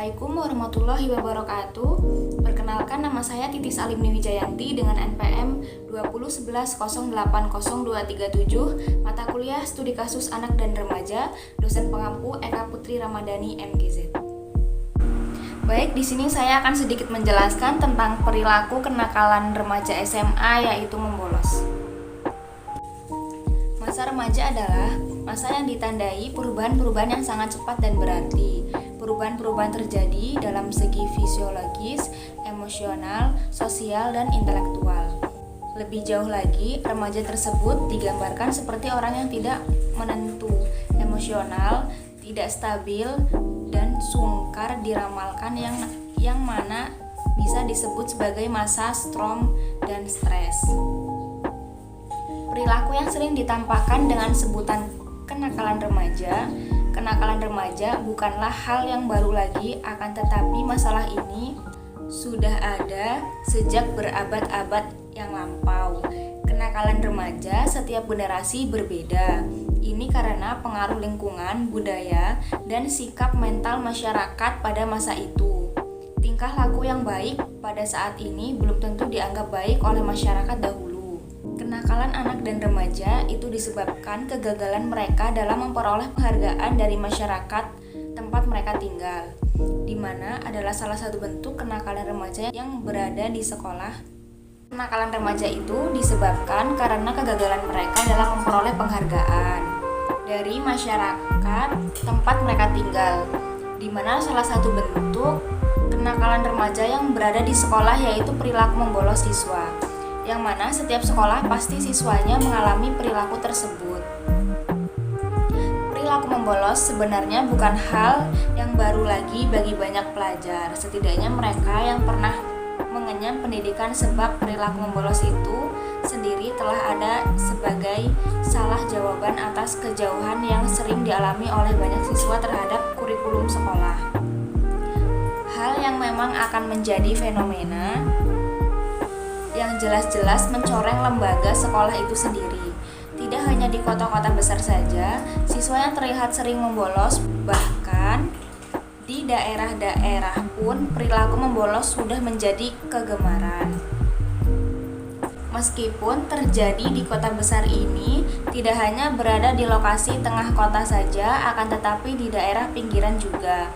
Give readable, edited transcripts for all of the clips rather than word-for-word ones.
Assalamualaikum warahmatullahi wabarakatuh. Perkenalkan, nama saya Titis Alimni Wijayanti dengan NPM 2011080237, mata kuliah Studi Kasus Anak dan Remaja, dosen pengampu Eka Putri Ramadhani MGZ. Baik, di sini saya akan sedikit menjelaskan tentang perilaku kenakalan remaja SMA, yaitu membolos. Masa remaja adalah masa yang ditandai perubahan-perubahan yang sangat cepat dan berarti. Perubahan-perubahan terjadi dalam segi fisiologis, emosional, sosial, dan intelektual. Lebih jauh lagi, remaja tersebut digambarkan seperti orang yang tidak menentu, emosional, tidak stabil, dan sungkar diramalkan yang mana bisa disebut sebagai masa storm dan stres. Perilaku yang sering ditampakkan dengan sebutan kenakalan remaja. Kenakalan remaja bukanlah hal yang baru lagi, akan tetapi masalah ini sudah ada sejak berabad-abad yang lampau. Kenakalan remaja setiap generasi berbeda. Ini karena pengaruh lingkungan, budaya, dan sikap mental masyarakat pada masa itu. Tingkah laku yang baik pada saat ini belum tentu dianggap baik oleh masyarakat dahulu. Kenakalan anak dan remaja itu disebabkan kegagalan mereka dalam memperoleh penghargaan dari masyarakat tempat mereka tinggal, di mana adalah salah satu bentuk kenakalan remaja yang berada di sekolah. Kenakalan remaja itu disebabkan karena kegagalan mereka dalam memperoleh penghargaan dari masyarakat tempat mereka tinggal, di mana salah satu bentuk kenakalan remaja yang berada di sekolah yaitu perilaku membolos siswa, yang mana setiap sekolah pasti siswanya mengalami perilaku tersebut. Perilaku membolos sebenarnya bukan hal yang baru lagi bagi banyak pelajar, setidaknya mereka yang pernah mengenyam pendidikan, sebab perilaku membolos itu sendiri telah ada sebagai salah jawaban atas kejauhan yang sering dialami oleh banyak siswa terhadap kurikulum sekolah. Hal yang memang akan menjadi fenomena yang jelas-jelas mencoreng lembaga sekolah itu sendiri. Tidak hanya di kota-kota besar saja, siswa yang terlihat sering membolos, bahkan di daerah-daerah pun perilaku membolos sudah menjadi kegemaran. Meskipun terjadi di kota besar ini, tidak hanya berada di lokasi tengah kota saja, akan tetapi di daerah pinggiran juga.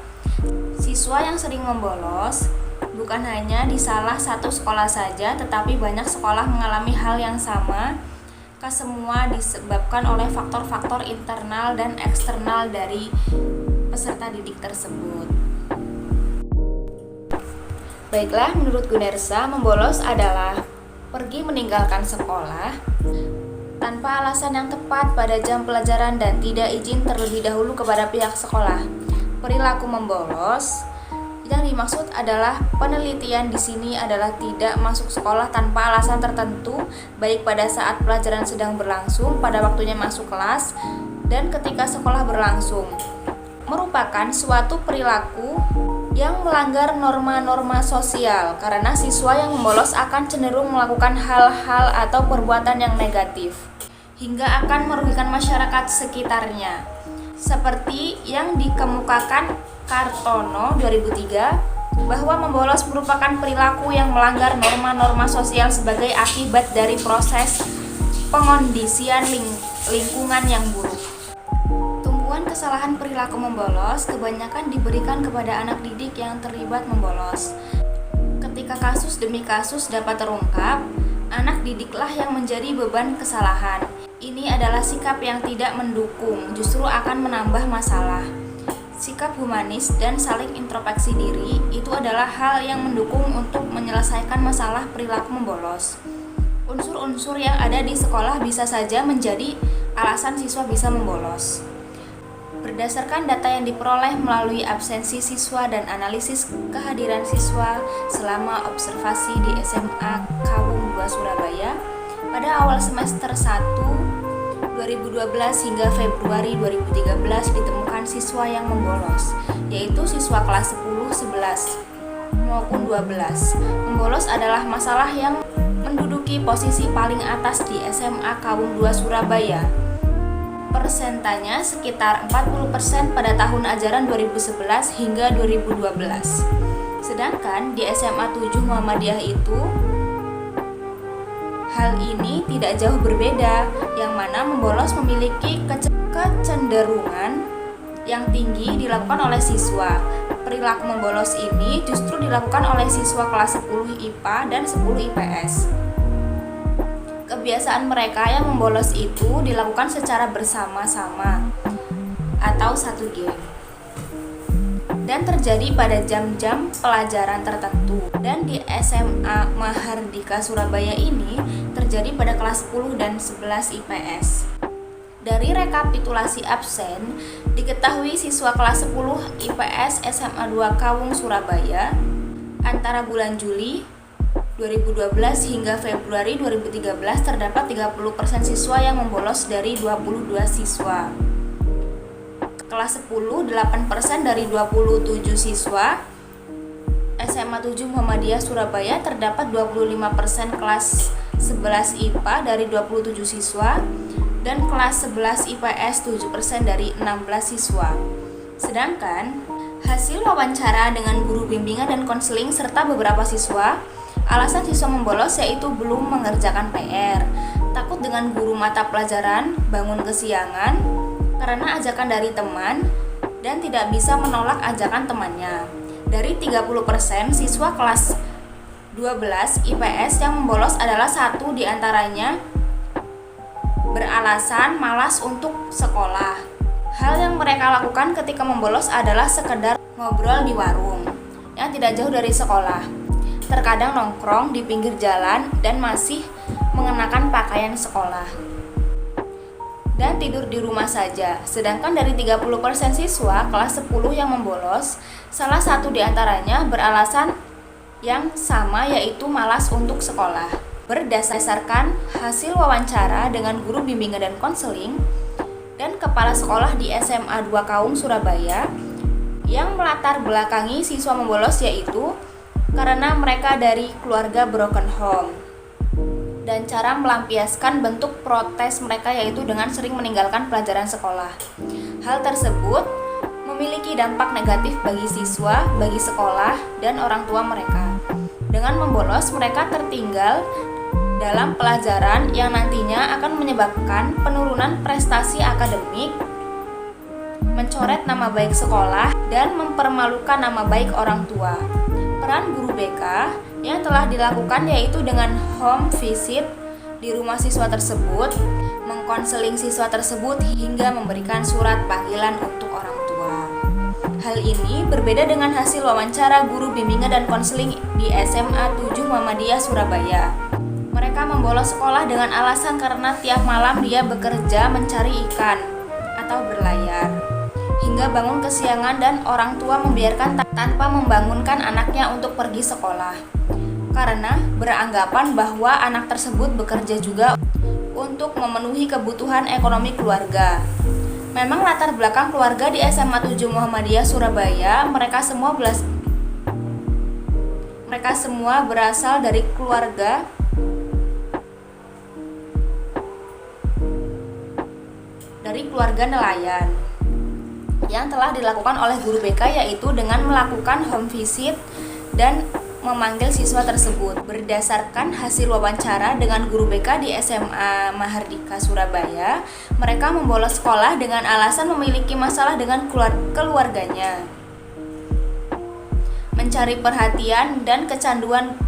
Siswa yang sering membolos bukan hanya di salah satu sekolah saja, tetapi banyak sekolah mengalami hal yang sama. Kesemua disebabkan oleh faktor-faktor internal dan eksternal dari peserta didik tersebut. Baiklah, menurut Gunarsa, membolos adalah pergi meninggalkan sekolah tanpa alasan yang tepat pada jam pelajaran dan tidak izin terlebih dahulu kepada pihak sekolah. Perilaku membolos yang dimaksud adalah penelitian di sini adalah tidak masuk sekolah tanpa alasan tertentu, baik pada saat pelajaran sedang berlangsung, pada waktunya masuk kelas, dan ketika sekolah berlangsung. Merupakan suatu perilaku yang melanggar norma-norma sosial, karena siswa yang membolos akan cenderung melakukan hal-hal atau perbuatan yang negatif, hingga akan merugikan masyarakat sekitarnya. Seperti yang dikemukakan Kartono 2003, bahwa membolos merupakan perilaku yang melanggar norma-norma sosial sebagai akibat dari proses pengondisian lingkungan yang buruk. Tumpuan kesalahan perilaku membolos kebanyakan diberikan kepada anak didik yang terlibat membolos. Ketika kasus demi kasus dapat terungkap, anak didiklah yang menjadi beban kesalahan. Ini adalah sikap yang tidak mendukung, justru akan menambah masalah. Sikap humanis dan saling introspeksi diri itu adalah hal yang mendukung untuk menyelesaikan masalah perilaku membolos. Unsur-unsur yang ada di sekolah bisa saja menjadi alasan siswa bisa membolos. Berdasarkan data yang diperoleh melalui absensi siswa dan analisis kehadiran siswa selama observasi di SMA Kawung 2 Surabaya, pada awal semester 1 2012 hingga Februari 2013 ditemukan siswa yang membolos, yaitu siswa kelas 10, 11, maupun 12. Membolos adalah masalah yang menduduki posisi paling atas di SMA Kawung 2 Surabaya. Persentanya sekitar 40% pada tahun ajaran 2011 hingga 2012. Sedangkan di SMA 7 Muhammadiyah itu hal ini tidak jauh berbeda, yang mana membolos memiliki kecenderungan yang tinggi dilakukan oleh siswa. Perilaku membolos ini justru dilakukan oleh siswa kelas 10 IPA dan 10 IPS. Kebiasaan mereka yang membolos itu dilakukan secara bersama-sama atau satu geng, dan terjadi pada jam-jam pelajaran tertentu. Dan di SMA Mahardika Surabaya ini terjadi pada kelas 10 dan 11 IPS. Dari rekapitulasi absen, diketahui siswa kelas 10 IPS SMA 2 Kawung Surabaya antara bulan Juli 2012 hingga Februari 2013 terdapat 30% siswa yang membolos dari 22 siswa. Kelas 10 8% dari 27 siswa. SMA 7 Muhammadiyah Surabaya terdapat 25% kelas 11 IPA dari 27 siswa, dan kelas 11 IPS 7% dari 16 siswa. Sedangkan hasil wawancara dengan guru bimbingan dan konseling serta beberapa siswa, alasan siswa membolos yaitu belum mengerjakan PR, takut dengan guru mata pelajaran, bangun kesiangan karena ajakan dari teman, dan tidak bisa menolak ajakan temannya. Dari 30% siswa kelas 12 IPS yang membolos adalah satu diantaranya beralasan malas untuk sekolah. Hal yang mereka lakukan ketika membolos adalah sekedar ngobrol di warung yang tidak jauh dari sekolah, terkadang nongkrong di pinggir jalan dan masih mengenakan pakaian sekolah, dan tidur di rumah saja. Sedangkan dari 30% siswa kelas 10 yang membolos, salah satu diantaranya beralasan yang sama, yaitu malas untuk sekolah. Berdasarkan hasil wawancara dengan guru bimbingan dan konseling dan kepala sekolah di SMA 2 Kawung Surabaya, yang melatar belakangi siswa membolos yaitu karena mereka dari keluarga broken home, dan cara melampiaskan bentuk protes mereka yaitu dengan sering meninggalkan pelajaran sekolah. Hal tersebut memiliki dampak negatif bagi siswa, bagi sekolah, dan orang tua mereka. Dengan membolos, mereka tertinggal dalam pelajaran yang nantinya akan menyebabkan penurunan prestasi akademik, mencoret nama baik sekolah, dan mempermalukan nama baik orang tua. Peran guru BK yang telah dilakukan yaitu dengan home visit di rumah siswa tersebut, mengkonseling siswa tersebut hingga memberikan surat panggilan untuk orang tua. Hal ini berbeda dengan hasil wawancara guru bimbingan dan konseling di SMA 7 Muhammadiyah Surabaya. Mereka membolos sekolah dengan alasan karena tiap malam dia bekerja mencari ikan atau berlayar, hingga bangun kesiangan dan orang tua membiarkan tanpa membangunkan anaknya untuk pergi sekolah, karena beranggapan bahwa anak tersebut bekerja juga untuk memenuhi kebutuhan ekonomi keluarga. Memang latar belakang keluarga di SMA 7 Muhammadiyah Surabaya, mereka semua berasal dari keluarga nelayan, yang telah dilakukan oleh guru BK yaitu dengan melakukan home visit dan memanggil siswa tersebut. Berdasarkan hasil wawancara dengan guru BK di SMA Mahardika Surabaya, mereka membolos sekolah dengan alasan memiliki masalah dengan keluarganya, mencari perhatian, dan kecanduan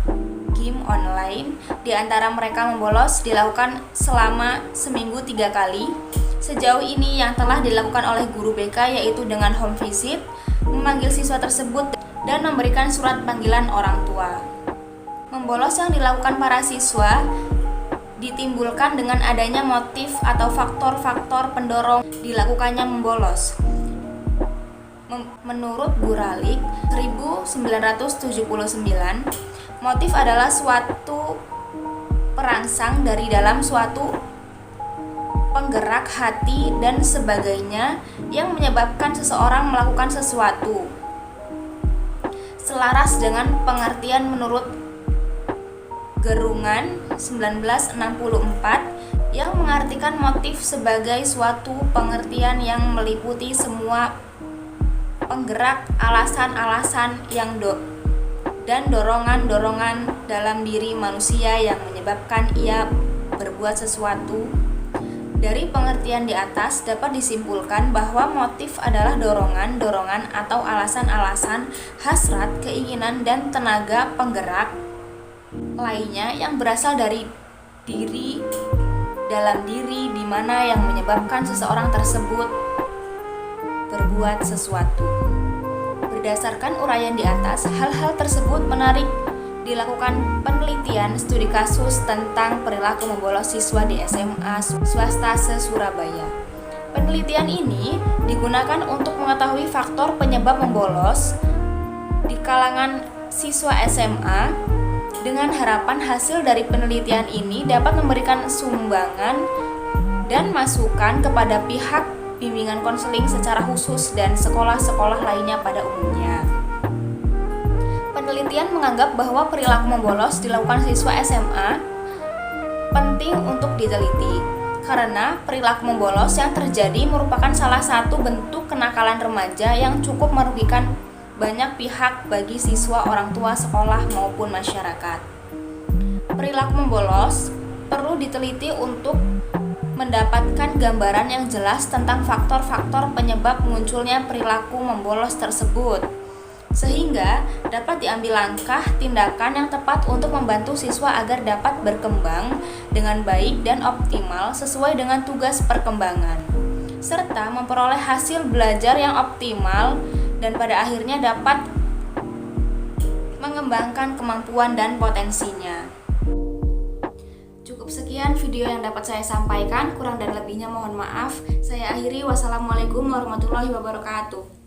game online. Di antara mereka membolos dilakukan selama seminggu 3 kali. Sejauh ini yang telah dilakukan oleh guru BK yaitu dengan home visit, memanggil siswa tersebut, dan memberikan surat panggilan orang tua. Membolos yang dilakukan para siswa ditimbulkan dengan adanya motif atau faktor-faktor pendorong dilakukannya membolos. Menurut Buralik 1979, motif adalah suatu perangsang dari dalam suatu penggerak hati dan sebagainya yang menyebabkan seseorang melakukan sesuatu. Selaras dengan pengertian menurut Gerungan 1964 yang mengartikan motif sebagai suatu pengertian yang meliputi semua penggerak, alasan-alasan dan dorongan-dorongan dalam diri manusia yang menyebabkan ia berbuat sesuatu. Dari pengertian di atas dapat disimpulkan bahwa motif adalah dorongan-dorongan atau alasan-alasan, hasrat, keinginan, dan tenaga penggerak lainnya yang berasal dari dalam diri di mana yang menyebabkan seseorang tersebut berbuat sesuatu. Berdasarkan uraian di atas, hal-hal tersebut menarik dilakukan penelitian studi kasus tentang perilaku membolos siswa di SMA swasta se-Surabaya. Penelitian ini digunakan untuk mengetahui faktor penyebab membolos di kalangan siswa SMA dengan harapan hasil dari penelitian ini dapat memberikan sumbangan dan masukan kepada pihak bimbingan konseling secara khusus dan sekolah-sekolah lainnya pada umumnya. Penelitian menganggap bahwa perilaku membolos dilakukan siswa SMA penting untuk diteliti karena perilaku membolos yang terjadi merupakan salah satu bentuk kenakalan remaja yang cukup merugikan banyak pihak bagi siswa, orang tua, sekolah maupun masyarakat. Perilaku membolos perlu diteliti untuk mendapatkan gambaran yang jelas tentang faktor-faktor penyebab munculnya perilaku membolos tersebut, sehingga dapat diambil langkah tindakan yang tepat untuk membantu siswa agar dapat berkembang dengan baik dan optimal sesuai dengan tugas perkembangan, serta memperoleh hasil belajar yang optimal dan pada akhirnya dapat mengembangkan kemampuan dan potensinya. Cukup sekian video yang dapat saya sampaikan, kurang dan lebihnya mohon maaf. Saya akhiri, wassalamualaikum warahmatullahi wabarakatuh.